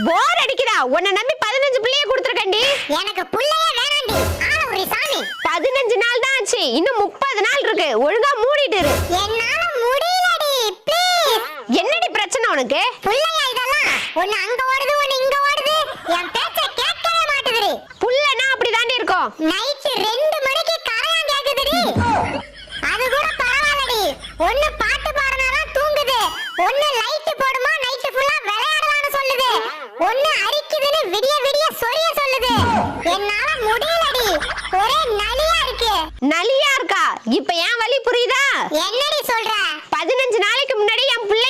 போர் அடிக்குதா? உன்னை நம்பி 15 பிள்ளைய கொடுத்துருக்கேன்டி. எனக்கு புள்ளையே வேணாண்டி. ஆள ஒரு சாமி. 15 நாள் தான் ஆச்சு, இன்னும் 30 நாள் இருக்கு. ஒழுங்கா மூடிட்டு இரு. என்னால முடியலடி, ப்ளீஸ். என்னடி பிரச்சனை உனக்கு? புள்ளையா இதெல்லாம்? ஒன்னு அங்க ஓடுது, ஒன்னு இங்க ஓடுது. என் பேச்ச கேட்கவே மாட்டுதுடி. புள்ளனா அப்படிதாண்டி இருக்கும். நைட் 2 மணிக்கு கரையான் கேக்குதுடி. அது கூட பரவாயில்லடி. ஒன்னு பாட்டு பாடுனாதான் தூங்குது, ஒன்னு லைட் போடுமா நைட் ஃபுல்லா விளையாடலாம்னு சொல்லுது, ஒன்னு அரிக்குதுன்னு விடிய விடிய சொரிய சொல்லுது. என்னால முடியலடி, ஒரே நலியா இருக்கு. நலியா இருக்கா? இப்ப ஏன் வலி புரியுதா? என்னடி சொல்ற? 15 நாளைக்கு முன்னாடி என் புள்ள